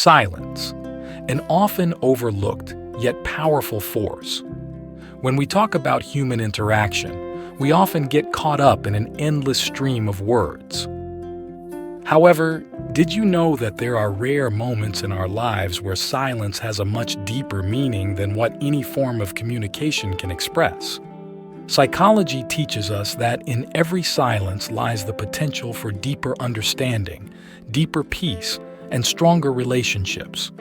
Silence, an often overlooked yet powerful force. When we talk about human interaction, we often get caught up in an endless stream of words. However, did you know that there are rare moments in our lives where silence has a much deeper meaning than what any form of communication can express? Psychology teaches us that in every silence lies the potential for deeper understanding, deeper peace, and stronger relationships.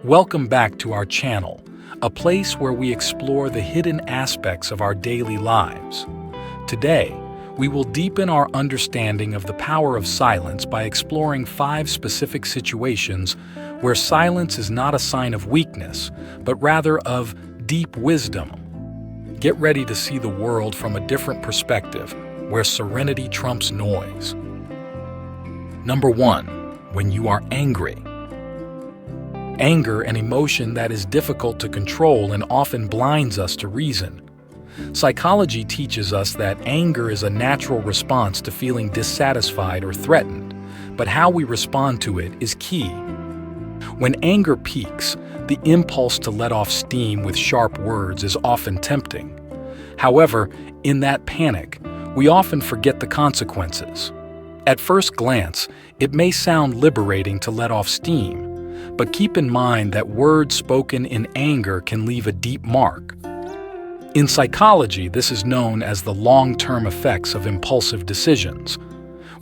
Welcome back to our channel, a place where we explore the hidden aspects of our daily lives. Today, we will deepen our understanding of the power of silence by exploring 5 specific situations where silence is not a sign of weakness, but rather of deep wisdom. Get ready to see the world from a different perspective, where serenity trumps noise. Number 1. When you are angry. Anger, an emotion that is difficult to control and often blinds us to reason. Psychology teaches us that anger is a natural response to feeling dissatisfied or threatened, but how we respond to it is key. When anger peaks, the impulse to let off steam with sharp words is often tempting. However, in that panic, we often forget the consequences. At first glance, it may sound liberating to let off steam, but keep in mind that words spoken in anger can leave a deep mark. In psychology, this is known as the long-term effects of impulsive decisions.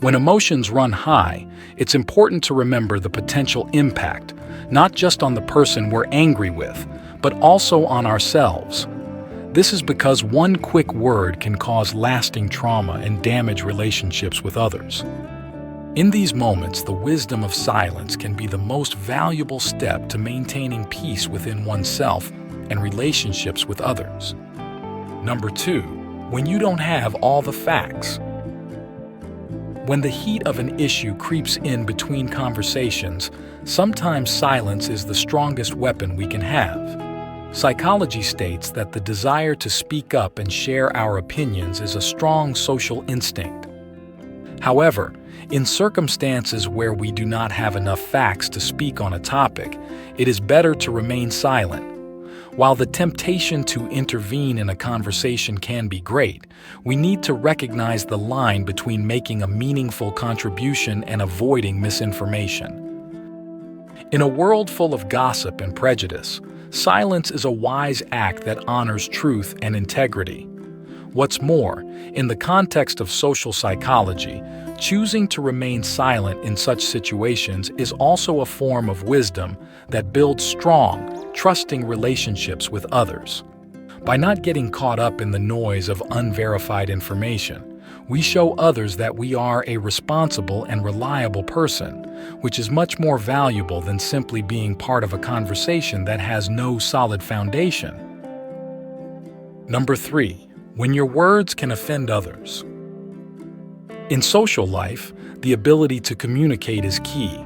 When emotions run high, it's important to remember the potential impact, not just on the person we're angry with, but also on ourselves. This is because one quick word can cause lasting trauma and damage relationships with others. In these moments, the wisdom of silence can be the most valuable step to maintaining peace within oneself and relationships with others. Number 2. When you don't have all the facts. When the heat of an issue creeps in between conversations, sometimes silence is the strongest weapon we can have. Psychology states that the desire to speak up and share our opinions is a strong social instinct. However, in circumstances where we do not have enough facts to speak on a topic, it is better to remain silent. While the temptation to intervene in a conversation can be great, we need to recognize the line between making a meaningful contribution and avoiding misinformation. In a world full of gossip and prejudice, silence is a wise act that honors truth and integrity. What's more, in the context of social psychology, choosing to remain silent in such situations is also a form of wisdom that builds strong, trusting relationships with others. By not getting caught up in the noise of unverified information, we show others that we are a responsible and reliable person, which is much more valuable than simply being part of a conversation that has no solid foundation. Number 3. When your words can offend others. In social life, the ability to communicate is key.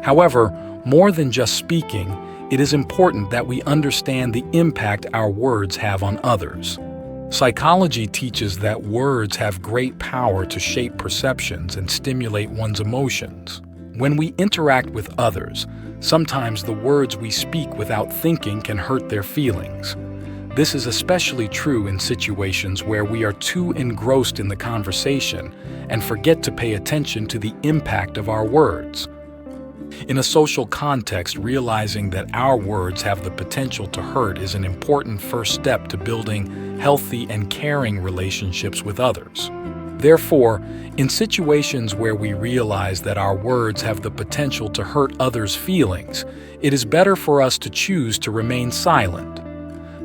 However, more than just speaking, it is important that we understand the impact our words have on others. Psychology teaches that words have great power to shape perceptions and stimulate one's emotions. When we interact with others, sometimes the words we speak without thinking can hurt their feelings. This is especially true in situations where we are too engrossed in the conversation and forget to pay attention to the impact of our words. In a social context, realizing that our words have the potential to hurt is an important first step to building healthy and caring relationships with others. Therefore, in situations where we realize that our words have the potential to hurt others' feelings, it is better for us to choose to remain silent.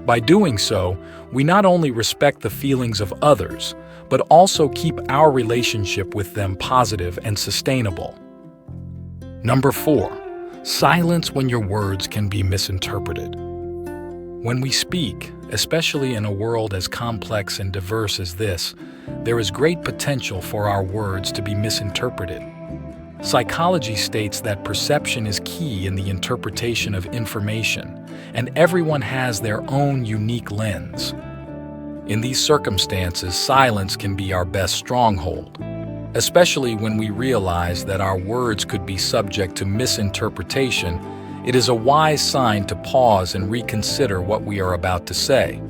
By doing so, we not only respect the feelings of others, but also keep our relationship with them positive and sustainable. Number 4. Silence when your words can be misinterpreted. When we speak, especially in a world as complex and diverse as this, there is great potential for our words to be misinterpreted. Psychology states that perception is key in the interpretation of information, and everyone has their own unique lens. In these circumstances, silence can be our best stronghold. Especially when we realize that our words could be subject to misinterpretation, it is a wise sign to pause and reconsider what we are about to say.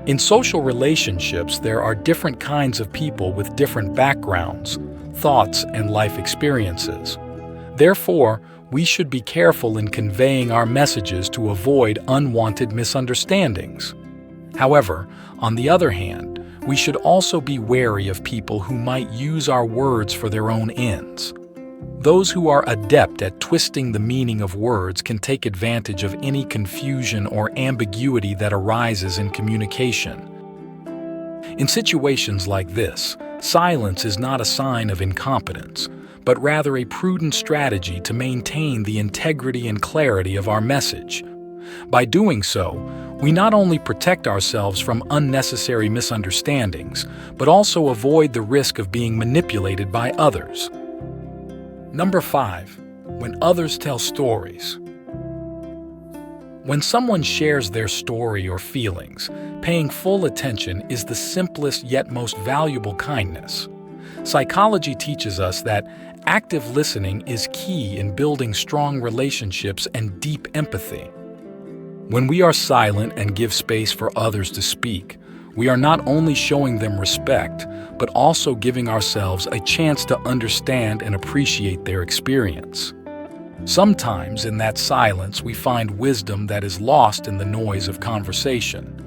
In social relationships, there are different kinds of people with different backgrounds, thoughts, and life experiences. Therefore, we should be careful in conveying our messages to avoid unwanted misunderstandings. However, on the other hand, we should also be wary of people who might use our words for their own ends. Those who are adept at twisting the meaning of words can take advantage of any confusion or ambiguity that arises in communication. In situations like this, silence is not a sign of incompetence, but rather a prudent strategy to maintain the integrity and clarity of our message. By doing so, we not only protect ourselves from unnecessary misunderstandings, but also avoid the risk of being manipulated by others. Number 5. When others tell stories. When someone shares their story or feelings, paying full attention is the simplest yet most valuable kindness. Psychology teaches us that active listening is key in building strong relationships and deep empathy. When we are silent and give space for others to speak, we are not only showing them respect, but also giving ourselves a chance to understand and appreciate their experience. Sometimes in that silence, we find wisdom that is lost in the noise of conversation.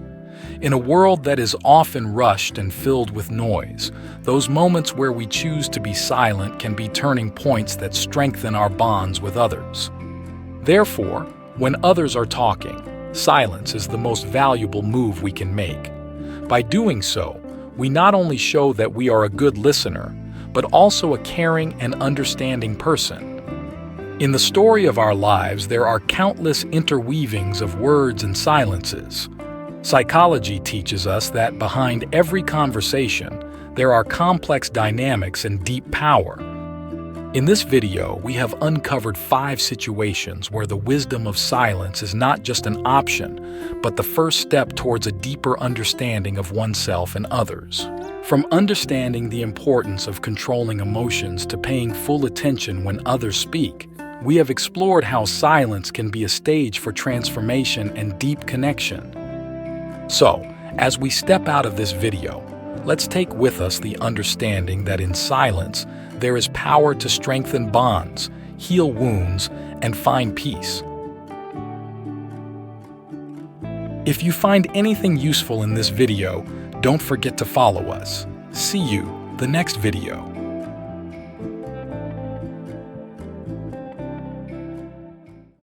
In a world that is often rushed and filled with noise, those moments where we choose to be silent can be turning points that strengthen our bonds with others. Therefore, when others are talking, silence is the most valuable move we can make. By doing so, we not only show that we are a good listener, but also a caring and understanding person. In the story of our lives, there are countless interweavings of words and silences. Psychology teaches us that behind every conversation, there are complex dynamics and deep power. In this video, we have uncovered 5 situations where the wisdom of silence is not just an option, but the first step towards a deeper understanding of oneself and others. From understanding the importance of controlling emotions to paying full attention when others speak, we have explored how silence can be a stage for transformation and deep connection. So, as we step out of this video, let's take with us the understanding that in silence, there is power to strengthen bonds, heal wounds, and find peace. If you find anything useful in this video, don't forget to follow us. See you the next video.